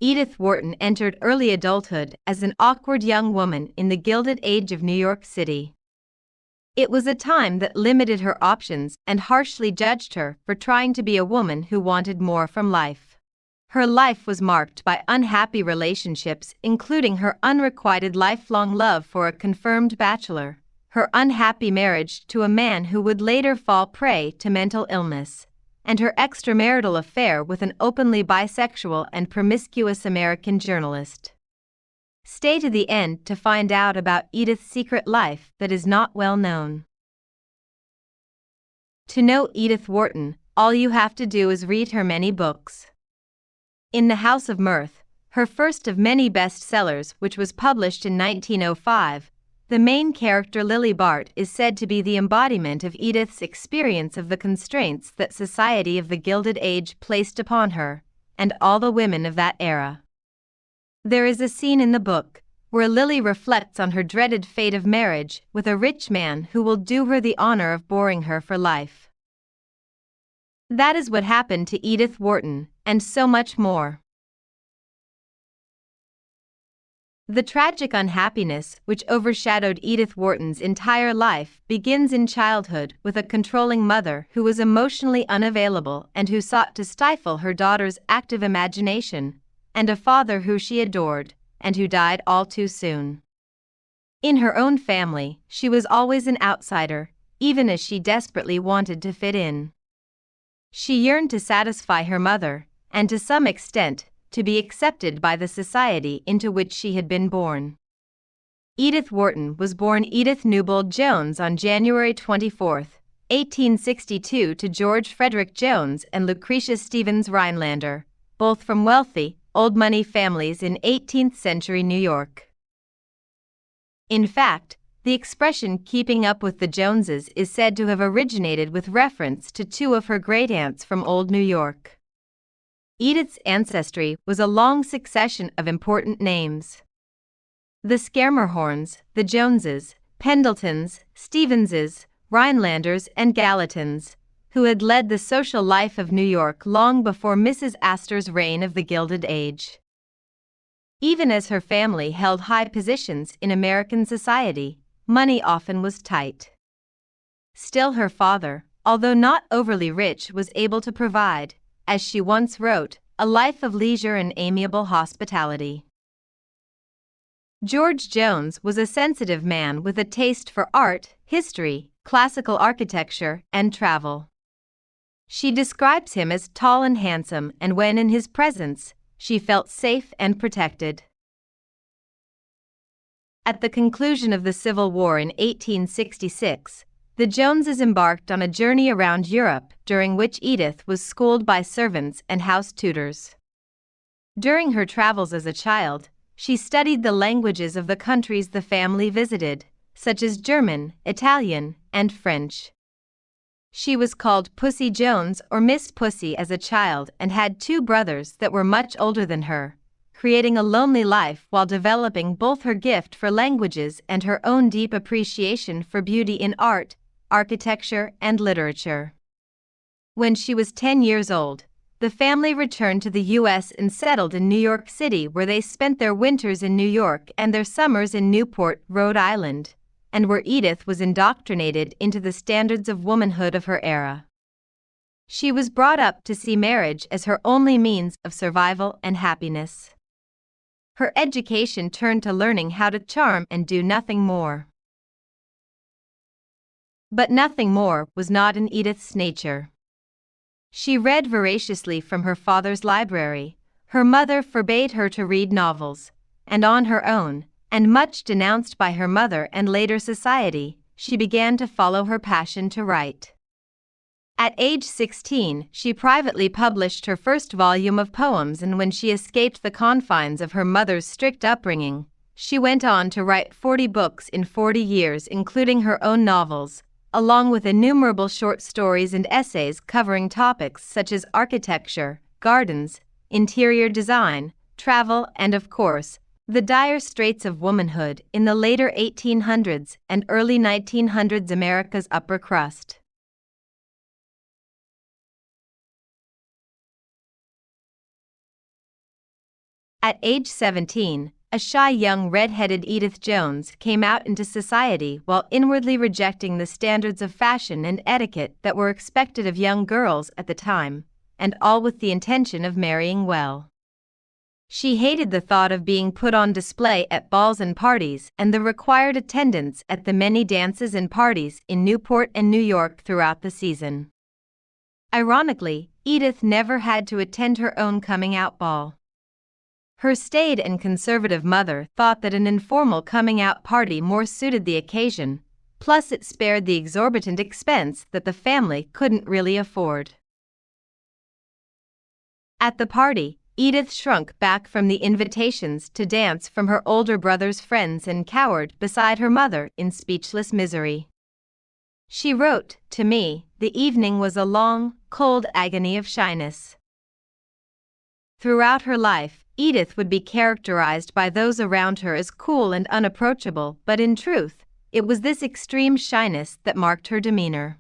Edith Wharton entered early adulthood as an awkward young woman in the Gilded Age of New York City. It was a time that limited her options and harshly judged her for trying to be a woman who wanted more from life. Her life was marked by unhappy relationships, including her unrequited lifelong love for a confirmed bachelor, her unhappy marriage to a man who would later fall prey to mental illness, and her extramarital affair with an openly bisexual and promiscuous American journalist. Stay to the end to find out about Edith's secret life that is not well known. To know Edith Wharton, all you have to do is read her many books. In the House of Mirth, her first of many bestsellers, which was published in 1905, the main character Lily Bart is said to be the embodiment of Edith's experience of the constraints that society of the Gilded Age placed upon her, and all the women of that era. There is a scene in the book where Lily reflects on her dreaded fate of marriage with a rich man who will do her the honor of boring her for life. That is what happened to Edith Wharton, and so much more. The tragic unhappiness which overshadowed Edith Wharton's entire life begins in childhood with a controlling mother who was emotionally unavailable and who sought to stifle her daughter's active imagination, and a father who she adored, and who died all too soon. In her own family, she was always an outsider, even as she desperately wanted to fit in. She yearned to satisfy her mother, and to some extent, to be accepted by the society into which she had been born. Edith Wharton was born Edith Newbold Jones on January 24, 1862 to George Frederick Jones and Lucretia Stevens Rhinelander, both from wealthy, old-money families in 18th-century New York. In fact, the expression "keeping up with the Joneses" is said to have originated with reference to two of her great-aunts from Old New York. Edith's ancestry was a long succession of important names. The Schermerhorns, the Joneses, Pendletons, Stevenses, Rhinelanders and Gallatons, who had led the social life of New York long before Mrs. Astor's reign of the Gilded Age. Even as her family held high positions in American society, money often was tight. Still, her father, although not overly rich, was able to provide, as she once wrote, a life of leisure and amiable hospitality. George Jones was a sensitive man with a taste for art, history, classical architecture, and travel. She describes him as tall and handsome, and when in his presence, she felt safe and protected. At the conclusion of the Civil War in 1866, the Joneses embarked on a journey around Europe, during which Edith was schooled by servants and house tutors. During her travels as a child, she studied the languages of the countries the family visited, such as German, Italian, and French. She was called Pussy Jones or Miss Pussy as a child and had two brothers that were much older than her, creating a lonely life while developing both her gift for languages and her own deep appreciation for beauty in art, architecture, and literature. When she was 10 years old, the family returned to the U.S. and settled in New York City, where they spent their winters in New York and their summers in Newport, Rhode Island, and where Edith was indoctrinated into the standards of womanhood of her era. She was brought up to see marriage as her only means of survival and happiness. Her education turned to learning how to charm and do nothing more. But nothing more was not in Edith's nature. She read voraciously from her father's library. Her mother forbade her to read novels, and on her own, and much denounced by her mother and later society, she began to follow her passion to write. At age 16, she privately published her first volume of poems, and when she escaped the confines of her mother's strict upbringing, she went on to write 40 books in 40 years, including her own novels, along with innumerable short stories and essays covering topics such as architecture, gardens, interior design, travel, and of course, the dire straits of womanhood in the later 1800s and early 1900s America's upper crust. At age 17, a shy young red-headed Edith Jones came out into society while inwardly rejecting the standards of fashion and etiquette that were expected of young girls at the time, and all with the intention of marrying well. She hated the thought of being put on display at balls and parties and the required attendance at the many dances and parties in Newport and New York throughout the season. Ironically, Edith never had to attend her own coming-out ball. Her staid and conservative mother thought that an informal coming-out party more suited the occasion, plus it spared the exorbitant expense that the family couldn't really afford. At the party, Edith shrunk back from the invitations to dance from her older brother's friends and cowered beside her mother in speechless misery. She wrote, "To me, the evening was a long, cold agony of shyness." Throughout her life, Edith would be characterized by those around her as cool and unapproachable, but in truth, it was this extreme shyness that marked her demeanor.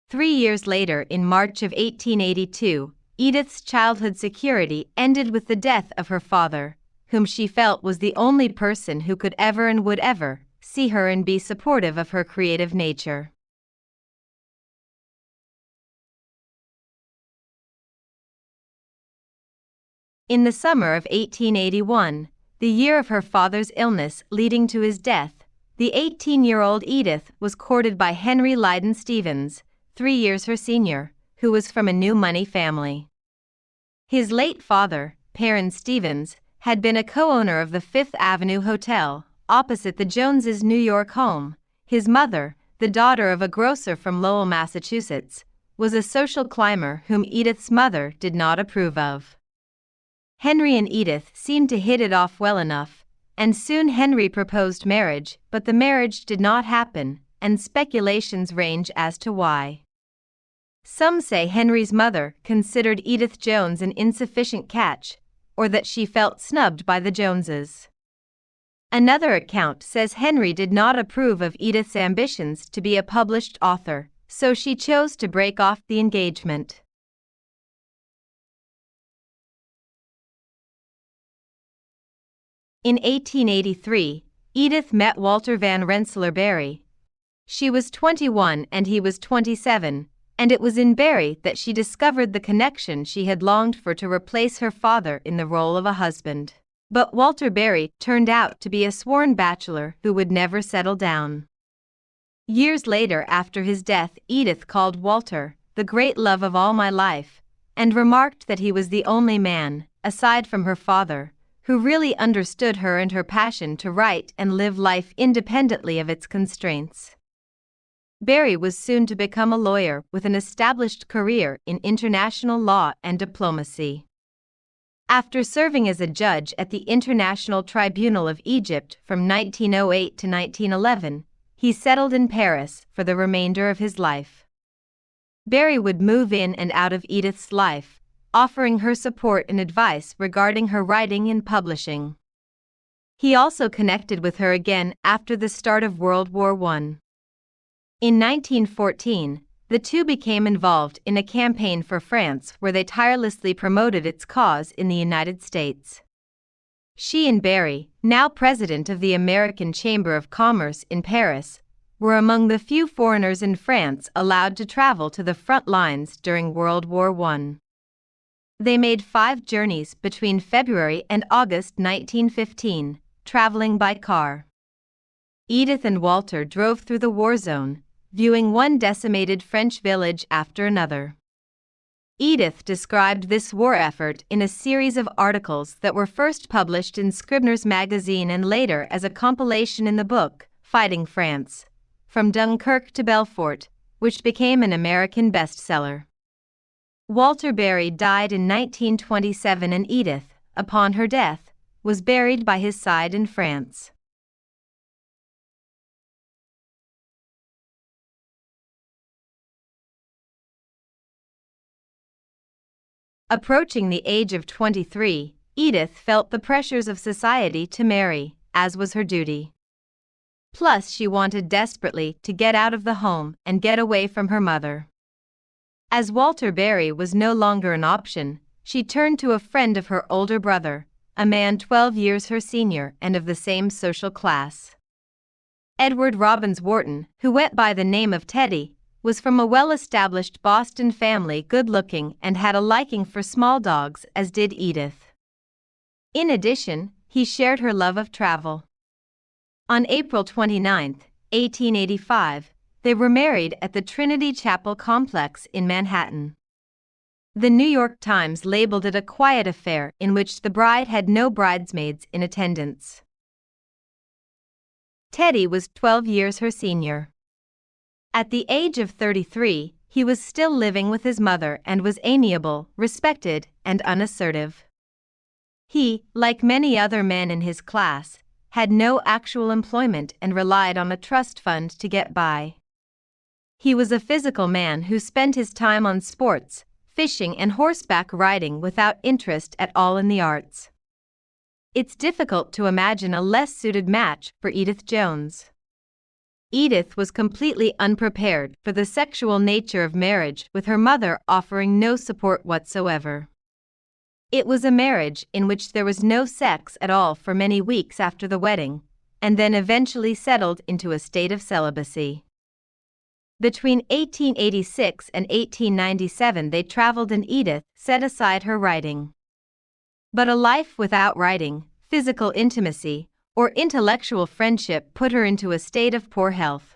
3 years later, in March of 1882, Edith's childhood security ended with the death of her father, whom she felt was the only person who could ever and would ever see her and be supportive of her creative nature. In the summer of 1881, the year of her father's illness leading to his death, the 18-year-old Edith was courted by Henry Lydon Stevens, 3 years her senior, who was from a new money family. His late father, Perrin Stevens, had been a co-owner of the Fifth Avenue Hotel, opposite the Joneses' New York home. His mother, the daughter of a grocer from Lowell, Massachusetts, was a social climber whom Edith's mother did not approve of. Henry and Edith seemed to hit it off well enough, and soon Henry proposed marriage, but the marriage did not happen, and speculations range as to why. Some say Henry's mother considered Edith Jones an insufficient catch, or that she felt snubbed by the Joneses. Another account says Henry did not approve of Edith's ambitions to be a published author, so she chose to break off the engagement. In 1883, Edith met Walter Van Rensselaer Berry. She was 21 and he was 27, and it was in Berry that she discovered the connection she had longed for to replace her father in the role of a husband. But Walter Berry turned out to be a sworn bachelor who would never settle down. Years later, after his death, Edith called Walter the great love of all my life, and remarked that he was the only man, aside from her father, who really understood her and her passion to write and live life independently of its constraints. Berry was soon to become a lawyer with an established career in international law and diplomacy. After serving as a judge at the International Tribunal of Egypt from 1908 to 1911, he settled in Paris for the remainder of his life. Berry would move in and out of Edith's life, offering her support and advice regarding her writing and publishing. He also connected with her again after the start of World War I. In 1914, the two became involved in a campaign for France where they tirelessly promoted its cause in the United States. She and Berry, now president of the American Chamber of Commerce in Paris, were among the few foreigners in France allowed to travel to the front lines during World War I. They made 5 journeys between February and August 1915, traveling by car. Edith and Walter drove through the war zone, viewing one decimated French village after another. Edith described this war effort in a series of articles that were first published in Scribner's magazine and later as a compilation in the book, Fighting France, From Dunkirk to Belfort, which became an American bestseller. Walter Berry died in 1927 and Edith, upon her death, was buried by his side in France. Approaching the age of 23, Edith felt the pressures of society to marry, as was her duty. Plus, she wanted desperately to get out of the home and get away from her mother. As Walter Berry was no longer an option, she turned to a friend of her older brother, a man 12 years her senior and of the same social class. Edward Robbins Wharton, who went by the name of Teddy, was from a well-established Boston family, good-looking and had a liking for small dogs, as did Edith. In addition, he shared her love of travel. On April 29, 1885, they were married at the Trinity Chapel complex in Manhattan. The New York Times labeled it a quiet affair in which the bride had no bridesmaids in attendance. Teddy was 12 years her senior. At the age of 33, he was still living with his mother and was amiable, respected, and unassertive. He, like many other men in his class, had no actual employment and relied on a trust fund to get by. He was a physical man who spent his time on sports, fishing and horseback riding without interest at all in the arts. It's difficult to imagine a less suited match for Edith Jones. Edith was completely unprepared for the sexual nature of marriage, with her mother offering no support whatsoever. It was a marriage in which there was no sex at all for many weeks after the wedding, and then eventually settled into a state of celibacy. Between 1886 and 1897 they traveled and Edith set aside her writing. But a life without writing, physical intimacy, or intellectual friendship put her into a state of poor health.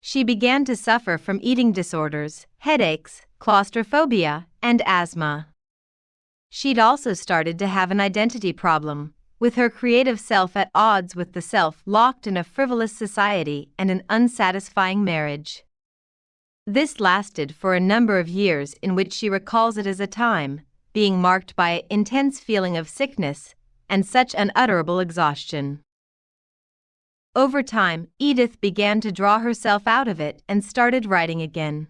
She began to suffer from eating disorders, headaches, claustrophobia, and asthma. She'd also started to have an identity problem, with her creative self at odds with the self locked in a frivolous society and an unsatisfying marriage. This lasted for a number of years, in which she recalls it as a time being marked by an intense feeling of sickness and such unutterable exhaustion. Over time, Edith began to draw herself out of it and started writing again.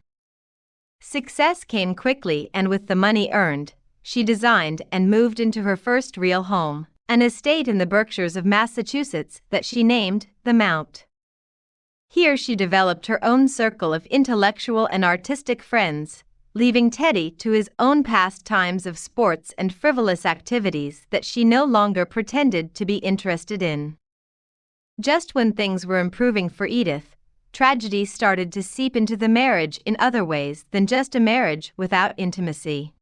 Success came quickly, and with the money earned, she designed and moved into her first real home, an estate in the Berkshires of Massachusetts that she named the Mount. Here she developed her own circle of intellectual and artistic friends, leaving Teddy to his own pastimes of sports and frivolous activities that she no longer pretended to be interested in. Just when things were improving for Edith, tragedy started to seep into the marriage in other ways than just a marriage without intimacy.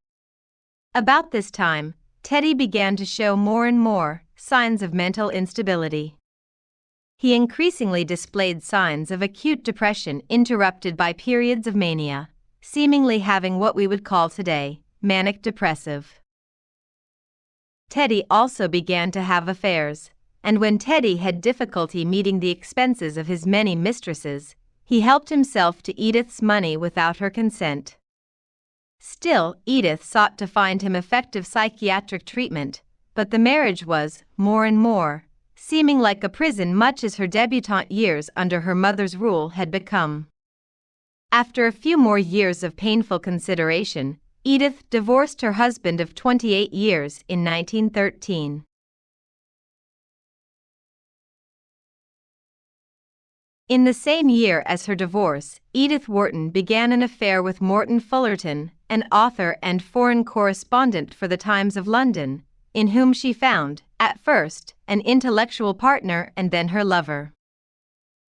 About this time, Teddy began to show more and more signs of mental instability. He increasingly displayed signs of acute depression interrupted by periods of mania, seemingly having what we would call today manic depressive. Teddy also began to have affairs, and when Teddy had difficulty meeting the expenses of his many mistresses, he helped himself to Edith's money without her consent. Still, Edith sought to find him effective psychiatric treatment, but the marriage was, more and more, seeming like a prison, much as her debutante years under her mother's rule had become. After a few more years of painful consideration, Edith divorced her husband of 28 years in 1913. In the same year as her divorce, Edith Wharton began an affair with Morton Fullerton, an author and foreign correspondent for the Times of London, in whom she found, at first, an intellectual partner and then her lover.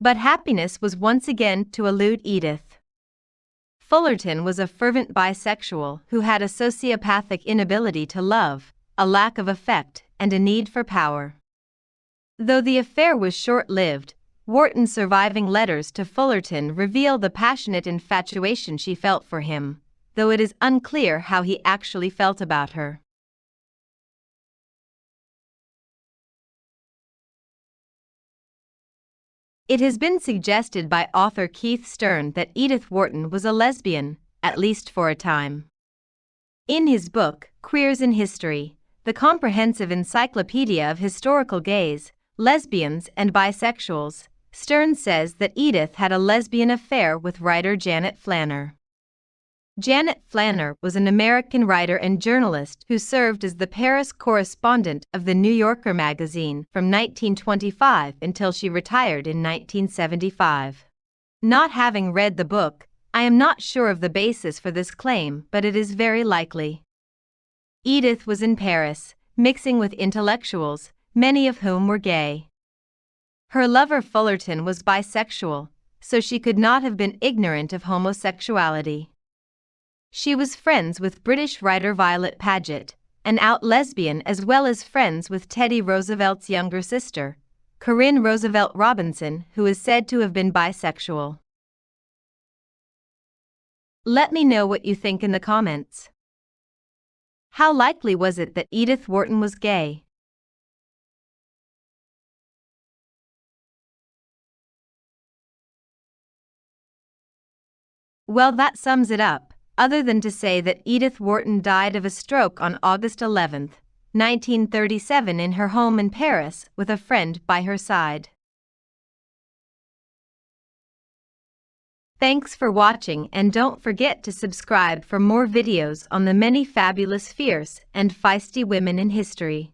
But happiness was once again to elude Edith. Fullerton was a fervent bisexual who had a sociopathic inability to love, a lack of affect, and a need for power. Though the affair was short-lived, Wharton's surviving letters to Fullerton reveal the passionate infatuation she felt for him, though it is unclear how he actually felt about her. It has been suggested by author Keith Stern that Edith Wharton was a lesbian, at least for a time. In his book, Queers in History, the comprehensive encyclopedia of historical gays, lesbians, and bisexuals, Stern says that Edith had a lesbian affair with writer Janet Flanner. Janet Flanner was an American writer and journalist who served as the Paris correspondent of the New Yorker magazine from 1925 until she retired in 1975. Not having read the book, I am not sure of the basis for this claim, but it is very likely. Edith was in Paris, mixing with intellectuals, many of whom were gay. Her lover Fullerton was bisexual, so she could not have been ignorant of homosexuality. She was friends with British writer Violet Paget, an out lesbian, as well as friends with Teddy Roosevelt's younger sister, Corinne Roosevelt Robinson, who is said to have been bisexual. Let me know what you think in the comments. How likely was it that Edith Wharton was gay? Well, that sums it up, other than to say that Edith Wharton died of a stroke on August 11, 1937 in her home in Paris with a friend by her side. Thanks for watching, and don't forget to subscribe for more videos on the many fabulous, fierce, and feisty women in history.